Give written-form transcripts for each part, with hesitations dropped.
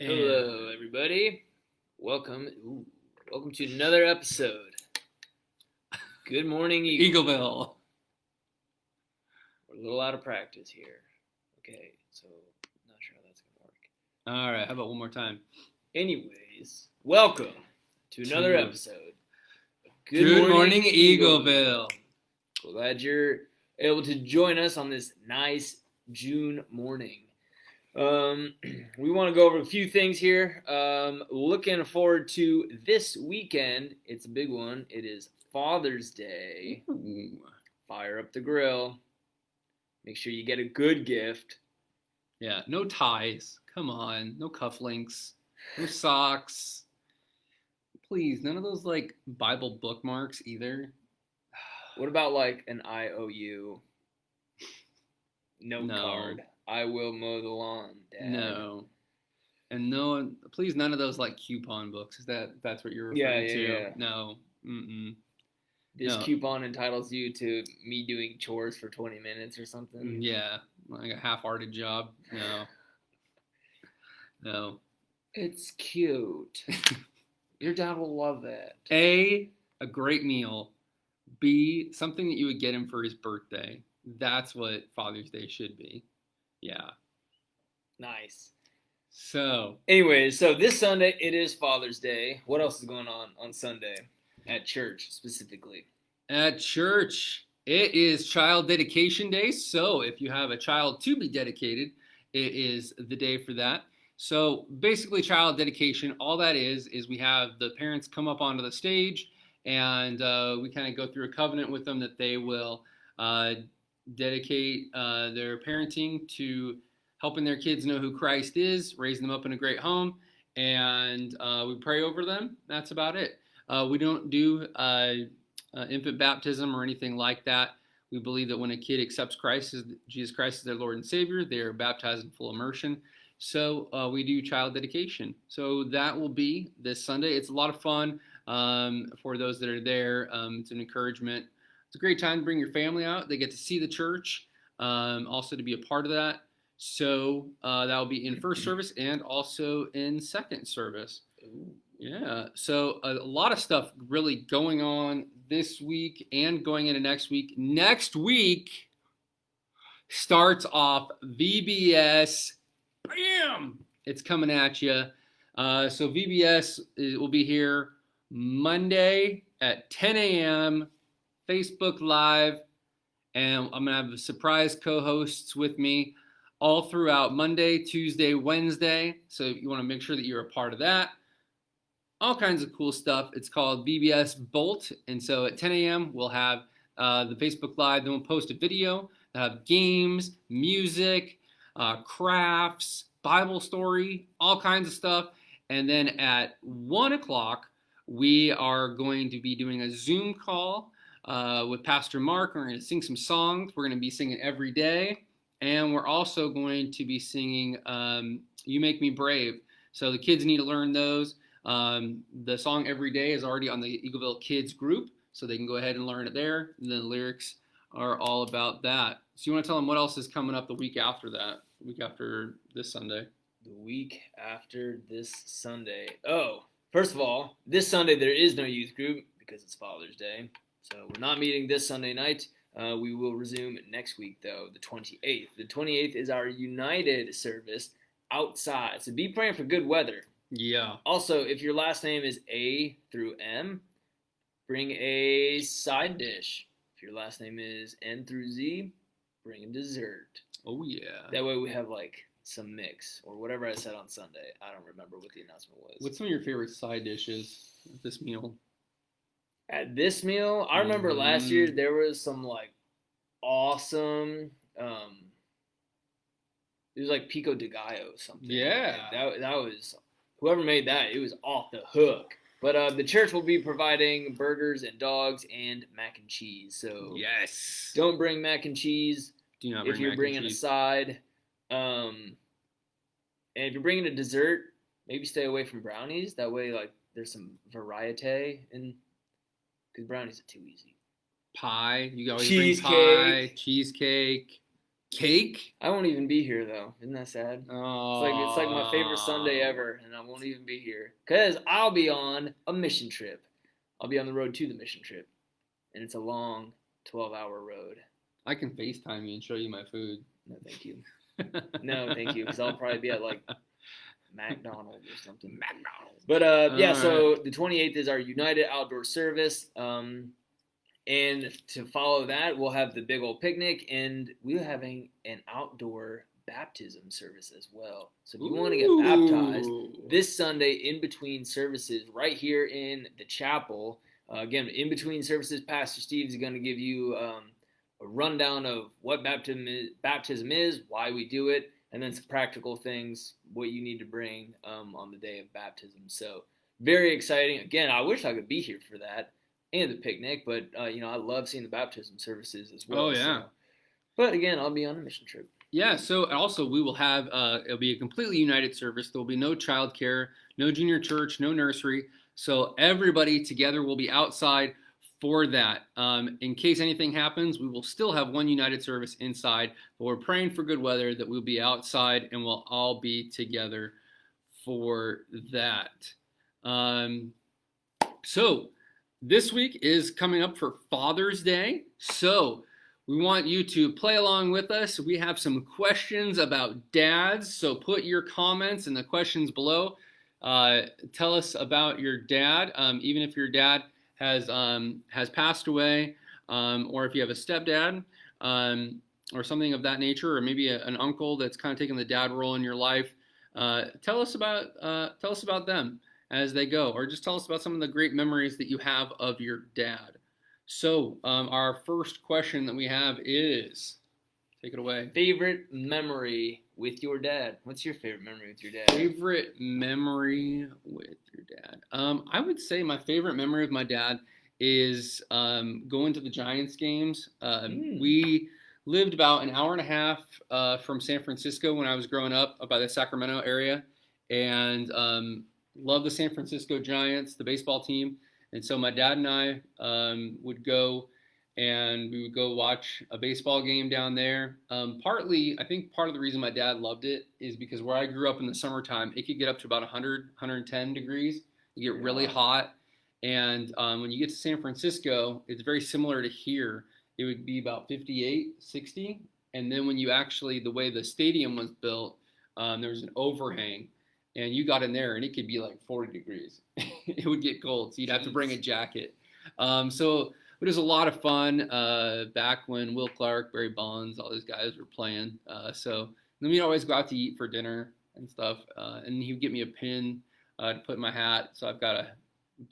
Hello, everybody. Welcome. Welcome to another episode. Good morning, Eagle. Eagleville. We're a little out of practice here. Okay, so not sure how that's gonna work. All right, how about one more time? Anyways, welcome to another To- episode. Good morning, Eagleville. We're glad you're able to join us on this nice June morning. We want to go over a few things here. Looking forward to this weekend. It's a big one. It is Father's Day. Ooh. Fire up the grill. Make sure you get a good gift. Yeah, no ties. Come on, no cufflinks, no socks. Please, none of those like Bible bookmarks either. What about like an IOU note No. card? I will mow the lawn, Dad. No. And no, please, none of those like coupon books. That's what you're referring to? Yeah. No. Mm-mm. This No. coupon entitles you to me doing chores for 20 minutes or something. Yeah, like a half-hearted job. No. No. It's cute. Your dad will love that. A great meal. B, something that you would get him for his birthday. That's what Father's Day should be. Yeah. Nice. So. Anyways, so this Sunday, it is Father's Day. What else is going on Sunday? At church, specifically. At church, it is Child Dedication Day. So if you have a child to be dedicated, it is the day for that. So basically, child dedication, all that is we have the parents come up onto the stage and we kind of go through a covenant with them that they will dedicate their parenting to helping their kids know who Christ is, raising them up in a great home, and we pray over them. That's about it. We don't do infant baptism or anything like that. We believe that when a kid accepts Jesus Christ as their Lord and Savior, they are baptized in full immersion. So we do child dedication. So that will be this Sunday. It's a lot of fun for those that are there. It's an encouragement. It's a great time to bring your family out. They get to see the church, also to be a part of that. So that will be in first service and also in second service. Ooh. Yeah, so a lot of stuff really going on this week and going into next week. Next week starts off VBS. Bam! It's coming at you. So VBS will be here Monday at 10 a.m. Facebook Live, and I'm going to have surprise co-hosts with me all throughout Monday, Tuesday, Wednesday. So you want to make sure that you're a part of that. All kinds of cool stuff. It's called VBS Bolt. And so at 10 a.m., we'll have the Facebook Live. Then we'll post a video. We'll have games, music, crafts, Bible story, all kinds of stuff. And then at 1 o'clock, we are going to be doing a Zoom call with Pastor Mark. We're going to sing some songs. We're going to be singing every day. And we're also going to be singing You Make Me Brave. So the kids need to learn those. The song Every Day is already on the Eagleville Kids group, so they can go ahead and learn it there. And then the lyrics are all about that. So you want to tell them what else is coming up the week after that, the week after this Sunday? The week after this Sunday. Oh, first of all, this Sunday there is no youth group because it's Father's Day. So we're not meeting this Sunday night. We will resume next week, though, the 28th. The 28th is our United service outside. So be praying for good weather. Yeah. Also, if your last name is A through M, bring a side dish. If your last name is N through Z, bring a dessert. Oh, yeah. That way we have like some mix or whatever I said on Sunday. I don't remember what the announcement was. What's some of your favorite side dishes at this meal? At this meal, I remember last year there was some like awesome it was like pico de gallo something. Yeah. That was whoever made that, it was off the hook. But the church will be providing burgers and dogs and mac and cheese. So yes, don't bring mac and cheese. Do not if you're bringing a side. And if you're bringing a dessert, maybe stay away from brownies. That way, like there's some variety in, because brownies are too easy. Pie, you always cheesecake. Bring pie, cheesecake. Cake? I won't even be here though. Isn't that sad? It's like my favorite Sunday ever, and I won't even be here because I'll be on a mission trip. I'll be on the road to the mission trip, and it's a long 12-hour road. I can FaceTime you and show you my food. No, thank you. No, thank you, because I'll probably be at like McDonald's or something. McDonald's. But yeah, All so right. the 28th is our United Outdoor Service. And to follow that, we'll have the big old picnic, and we're having an outdoor baptism service as well. So if you want to get baptized this Sunday in between services right here in the chapel, again, in between services, Pastor Steve is going to give you a rundown of what baptism is, why we do it, and then some practical things, what you need to bring on the day of baptism. So very exciting. Again, I wish I could be here for that and the picnic, but I love seeing the baptism services as well. Oh, yeah. So. But again, I'll be on a mission trip. Yeah, so also we will have, it'll be a completely united service. There will be no childcare, no junior church, no nursery. So everybody together will be outside for that. In case anything happens, we will still have one united service inside, but we're praying for good weather that we'll be outside and we'll all be together for that. So this week is coming up for Father's Day. So we want you to play along with us. We have some questions about dads, so put your comments and the questions below. Tell us about your dad, even if your dad has passed away, or if you have a stepdad, or something of that nature, or maybe an uncle that's kind of taking the dad role in your life. Tell us about them as they go, or just tell us about some of the great memories that you have of your dad. So our first question that we have is, take it away. Favorite memory with your dad. What's your favorite memory with your dad? Favorite memory with your dad. I would say my favorite memory with my dad is going to the Giants games. We lived about an hour and a half from San Francisco when I was growing up by the Sacramento area, and loved the San Francisco Giants, the baseball team. And so my dad and I would go, and we would go watch a baseball game down there. I think part of the reason my dad loved it is because where I grew up in the summertime, it could get up to about 100, 110 degrees. You get really hot. And when you get to San Francisco, it's very similar to here. It would be about 58, 60. And then when you actually, the way the stadium was built, there was an overhang. And you got in there, and it could be like 40 degrees. It would get cold, so you'd have to bring a jacket. So it was a lot of fun back when Will Clark, Barry Bonds, all those guys were playing. So then we'd always go out to eat for dinner and stuff. And he would get me a pin to put in my hat. So I've got a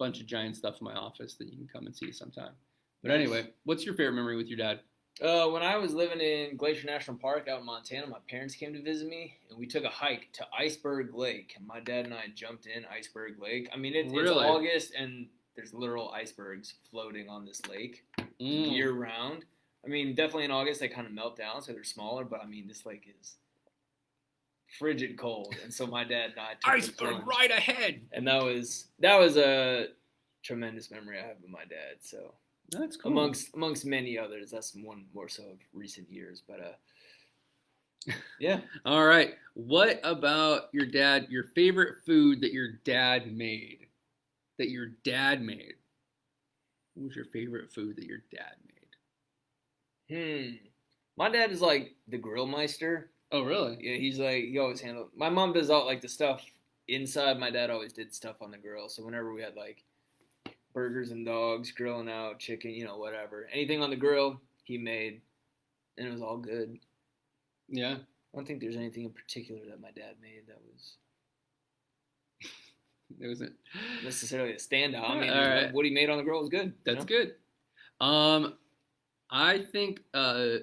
bunch of Giant stuff in my office that you can come and see sometime. But anyway, what's your favorite memory with your dad? When I was living in Glacier National Park out in Montana, my parents came to visit me, and we took a hike to Iceberg Lake. And my dad and I jumped in Iceberg Lake. I mean, it's August, and there's literal icebergs floating on this lake year round. I mean, definitely in August they kind of melt down, so they're smaller. But I mean, this lake is frigid cold, and so my dad and I took Iceberg right ahead. And that was a tremendous memory I have with my dad. So. That's cool. Amongst many others. That's one more so of recent years. But yeah. All right. What about your dad? Your favorite food that your dad made? What was your favorite food that your dad made? My dad is like the grill meister. Oh, really? Yeah, he always handled. My mom does all like the stuff inside. My dad always did stuff on the grill. So whenever we had like burgers and dogs, grilling out, chicken, whatever. Anything on the grill, he made, and it was all good. Yeah. I don't think there's anything in particular that my dad made that was... It wasn't necessarily a standout. I mean, right. What he made on the grill was good. That's good. I think one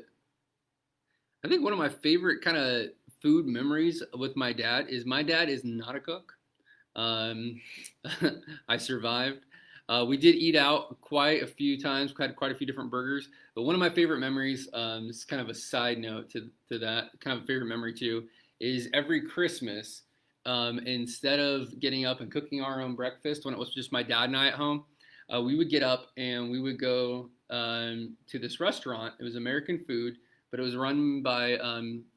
of my favorite kind of food memories with my dad is not a cook. I survived. We did eat out quite a few times. We had quite a few different burgers. But one of my favorite memories, this is kind of a side note to that, kind of a favorite memory too, is every Christmas, instead of getting up and cooking our own breakfast when it was just my dad and I at home, we would get up and we would go to this restaurant. It was American food. but it was run by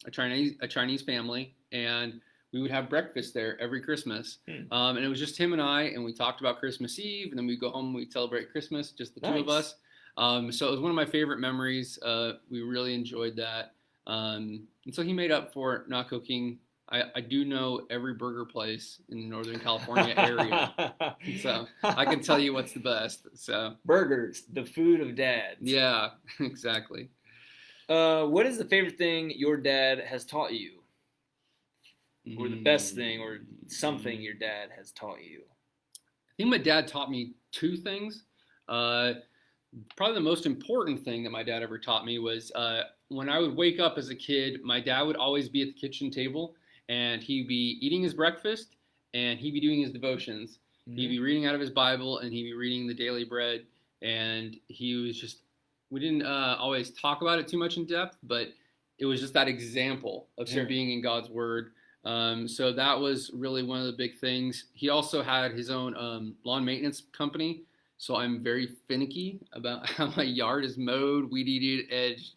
a Chinese family, and we would have breakfast there every Christmas. And it was just him and I, and we talked about Christmas Eve, and then we'd go home and we'd celebrate Christmas, just the two of us. So it was one of my favorite memories. We really enjoyed that. And so he made up for not cooking. I do know every burger place in the Northern California area, so I can tell you what's the best. So burgers, the food of dads. Yeah, exactly. What is the favorite thing your dad has taught you? Or the best thing, or something your dad has taught you? I think my dad taught me two things. Probably the most important thing that my dad ever taught me was when I would wake up as a kid, my dad would always be at the kitchen table, and he'd be eating his breakfast, and he'd be doing his devotions. He'd be reading out of his Bible, and he'd be reading the daily bread, and he was just, we didn't always talk about it too much in depth, but it was just that example of him being in God's Word. So that was really one of the big things. He also had his own lawn maintenance company, so I'm very finicky about how my yard is mowed, weed-eated, edged,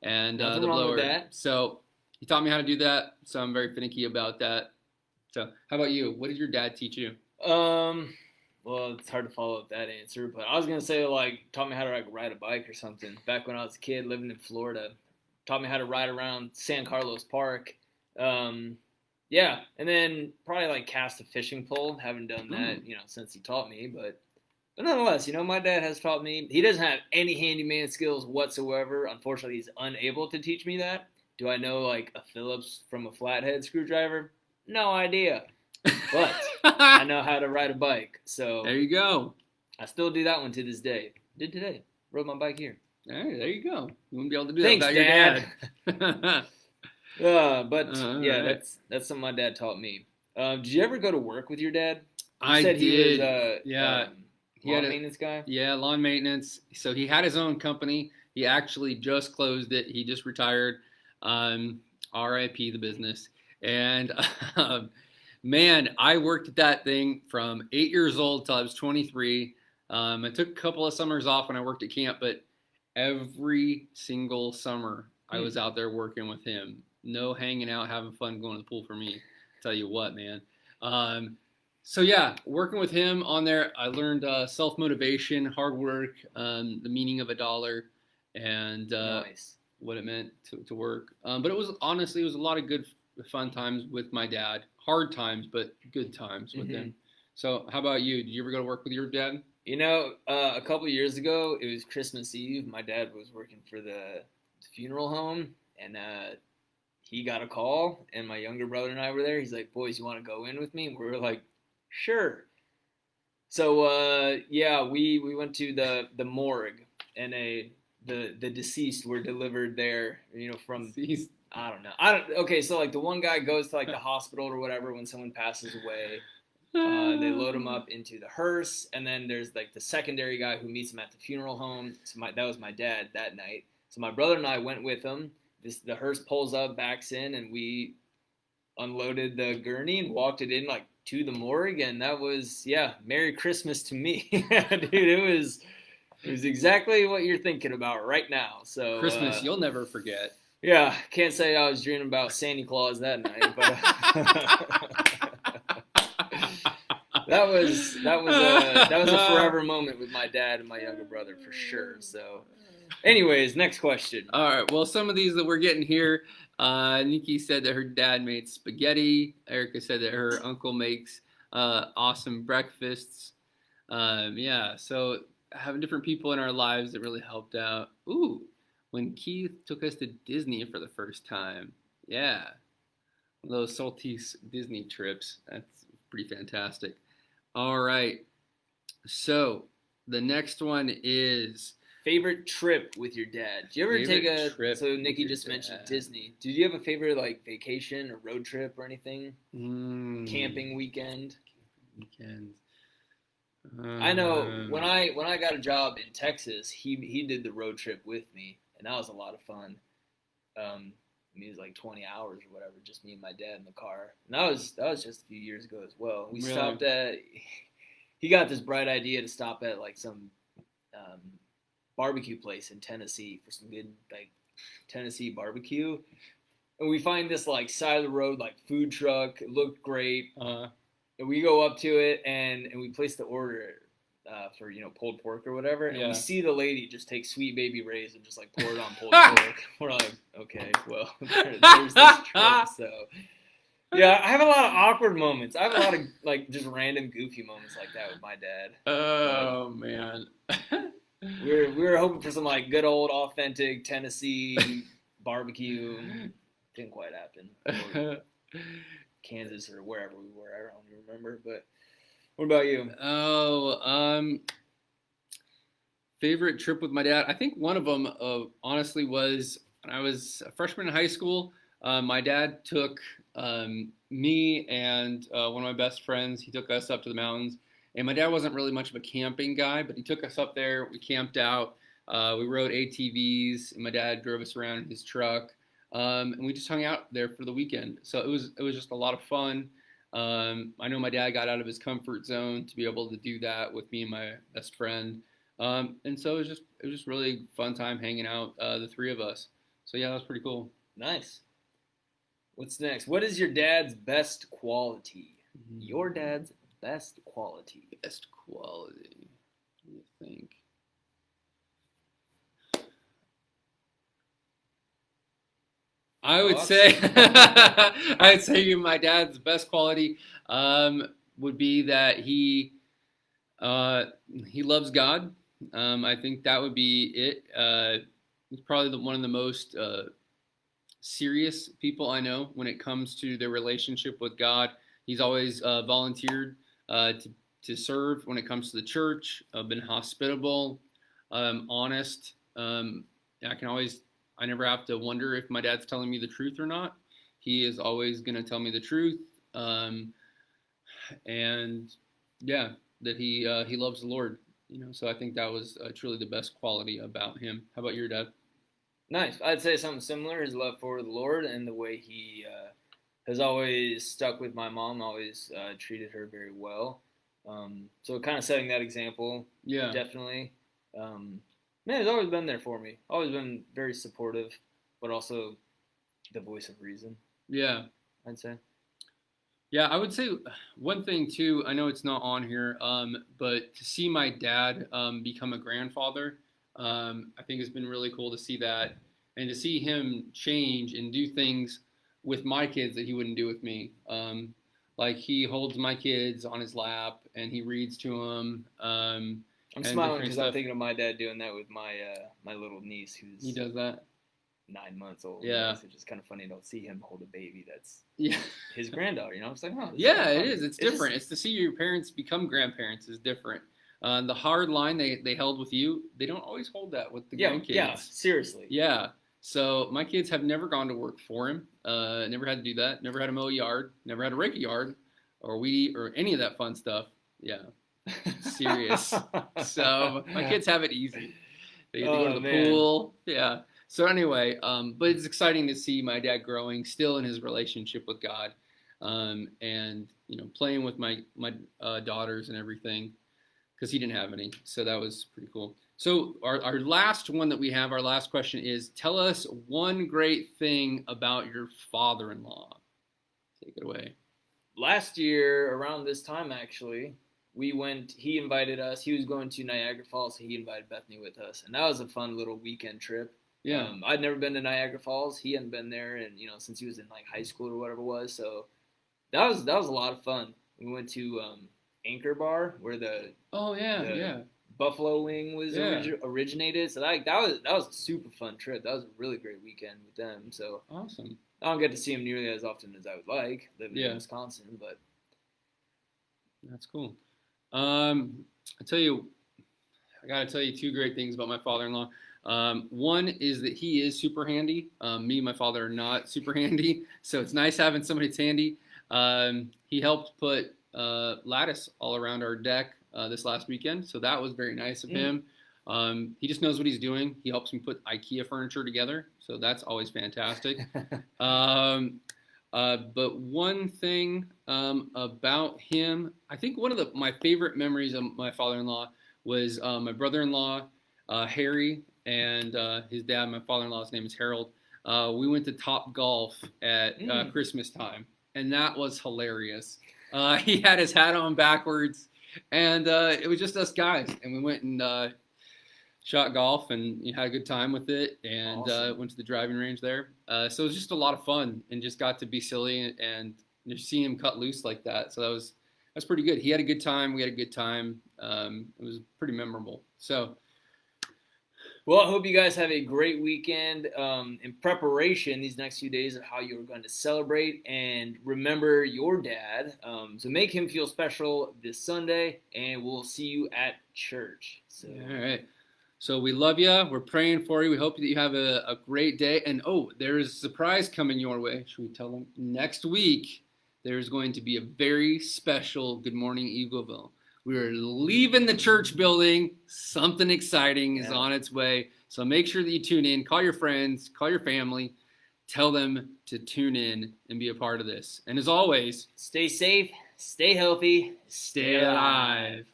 and the blower. With that. So he taught me how to do that, so I'm very finicky about that. So how about you? What did your dad teach you? Well, it's hard to follow up that answer, but I was going to say, taught me how to ride a bike or something. Back when I was a kid living in Florida, taught me how to ride around San Carlos Park. Yeah, and then probably cast a fishing pole. Haven't done that, since he taught me, but nonetheless, my dad has taught me. He doesn't have any handyman skills whatsoever. Unfortunately, he's unable to teach me that. Do I know a Phillips from a flathead screwdriver? No idea. But I know how to ride a bike. So there you go. I still do that one to this day. Did today. Rode my bike here. All right, there you go. You wouldn't be able to do Thanks, that without Dad. your dad. Yeah, right. That's something my dad taught me. Did you ever go to work with your dad? I did. He was yeah. Lawn maintenance guy? Yeah, lawn maintenance. So he had his own company. He actually just closed it. He just retired. R.I.P. the business. And man, I worked at that thing from 8 years old till I was 23. I took a couple of summers off when I worked at camp, but every single summer I was out there working with him. No hanging out, having fun, going to the pool for me. Tell you what, man. So yeah, working with him on there, I learned self-motivation, hard work, the meaning of a dollar, and nice. What it meant to work. But it was honestly, it was a lot of good, fun times with my dad. Hard times, but good times with him. So how about you? Did you ever go to work with your dad? A couple of years ago, it was Christmas Eve. My dad was working for the funeral home, and he got a call, and my younger brother and I were there. He's like, "Boys, you want to go in with me?" And we were like, "Sure." So yeah, we went to the morgue, and the deceased were delivered there. From Deceased. I don't know. Okay, so the one guy goes to the hospital or whatever when someone passes away. They load him up into the hearse, and then there's the secondary guy who meets him at the funeral home. So that was my dad that night. So my brother and I went with him. The hearse pulls up, backs in, and we unloaded the gurney and walked it in to the morgue, and that was Merry Christmas to me. Dude, it was exactly what you're thinking about right now. So Christmas you'll never forget. Yeah, can't say I was dreaming about Santa Claus that night, but that was a forever moment with my dad and my younger brother for sure. So anyways, next question. All right. Well, some of these that we're getting here, Nikki said that her dad made spaghetti. Erica said that her uncle makes awesome breakfasts. Yeah, so having different people in our lives that really helped out. Ooh, when Keith took us to Disney for the first time. Yeah, those Saltese Disney trips. That's pretty fantastic. All right. So the next one is favorite trip with your dad. Did you ever take a trip? So Nikki just mentioned Disney. Did you have a favorite vacation or road trip or anything? Camping weekend. I know when I got a job in Texas, he did the road trip with me, and that was a lot of fun. It was 20 hours or whatever, just me and my dad in the car. And that was just a few years ago as well. We stopped at. He got this bright idea to stop at some barbecue place in Tennessee for some good Tennessee barbecue, and we find this like side of the road like food truck. It looked great. And we go up to it and we place the order for pulled pork or whatever, and we see the lady just take Sweet Baby Ray's and just like pour it on pulled pork. We're like, okay, well, there's this trip. So yeah, I have a lot of awkward moments. I have a lot of like just random goofy moments like that with my dad. Oh man. We were hoping for some like good old authentic Tennessee barbecue. Didn't quite happen. Or Kansas or wherever we were, I don't even remember. But what about you? Favorite trip with my dad. I think one of them, honestly, was when I was a freshman in high school. My dad took me and one of my best friends. He took us up to the mountains. And my dad wasn't really much of a camping guy, but he took us up there. We camped out. We rode ATVs, and my dad drove us around in his truck. And we just hung out there for the weekend. So it was just a lot of fun. I know my dad got out of his comfort zone to be able to do that with me and my best friend. And so it was just really fun time hanging out, the three of us. So yeah, that was pretty cool. Nice. What's next? What is your dad's best quality? Your dad's best quality. Best quality. What do you think? I would say my dad's best quality would be that he loves God. I think that would be it. He's probably one of the most serious people I know when it comes to their relationship with God. He's always volunteered to serve when it comes to the church. Been hospitable, honest. I never have to wonder if my dad's telling me the truth or not. He is always going to tell me the truth. And yeah, that he loves the Lord. So I think that was truly the best quality about him. How about your dad? Nice. I'd say something similar. His love for the Lord and the way he has always stuck with my mom. Always treated her very well. So kind of setting that example. Yeah, definitely. Man, he's always been there for me. Always been very supportive, but also the voice of reason. Yeah, I'd say. Yeah, I would say one thing too. I know it's not on here, but to see my dad become a grandfather, I think it's been really cool to see that, and to see him change and do things with my kids that he wouldn't do with me. Like he holds my kids on his lap and he reads to them. I'm smiling because I'm thinking of my dad doing that with my my little niece who's he does that 9 months old. Yeah, it's just kind of funny to see him hold a baby that's yeah his granddaughter. It's like, oh, yeah, it is. It's different. It's to see your parents become grandparents is different. The hard line they held with you, they don't always hold that with the grandkids. Yeah, seriously. Yeah. So my kids have never gone to work for him. Never had to do that. Never had to mow a yard. Never had to rake a yard, or weed, or any of that fun stuff. Yeah. Serious. So my kids have it easy. They get to go to the pool. Yeah. So anyway, but it's exciting to see my dad growing still in his relationship with God, and playing with my daughters and everything, because he didn't have any. So that was pretty cool. So our last one that we have, our last question is: tell us one great thing about your father-in-law. Take it away. Last year around this time, actually, we went. He invited us. He was going to Niagara Falls, so he invited Bethany with us, and that was a fun little weekend trip. Yeah, I'd never been to Niagara Falls. He hadn't been there, and since he was in like high school or whatever it was. So that was a lot of fun. We went to Anchor Bar, where the buffalo wing was originated. So that was a super fun trip. That was a really great weekend with them. So awesome. I don't get to see him nearly as often as I would like living in Wisconsin, but that's cool. I gotta tell you two great things about my father-in-law. One is that he is super handy. Me and my father are not super handy, so it's nice having somebody that's handy. He helped put lattice all around our deck this last weekend, so that was very nice of him. He just knows what he's doing. He helps me put IKEA furniture together, so that's always fantastic. But one thing about him, I think one of my favorite memories of my father-in-law was my brother-in-law, Harry. and his dad, my father-in-law's name is Harold. We went to Top Golf at Christmas time, and that was hilarious. He had his hat on backwards, and it was just us guys, and we went and shot golf, and had a good time with it, and Awesome. went to the driving range there. So it was just a lot of fun, and just got to be silly and just seeing him cut loose like that. So that's pretty good. He had a good time. We had a good time. It was pretty memorable. So. Well, I hope you guys have a great weekend in preparation these next few days of how you're going to celebrate. And remember your dad. So make him feel special this Sunday, and we'll see you at church. So. All right. So we love you. We're praying for you. We hope that you have a great day. And, there is a surprise coming your way. Should we tell them? Next week, there's going to be a very special Good Morning Eagleville. We're leaving the church building. Something exciting is on its way. So make sure that you tune in. Call your friends. Call your family. Tell them to tune in and be a part of this. And as always, stay safe, stay healthy, stay alive.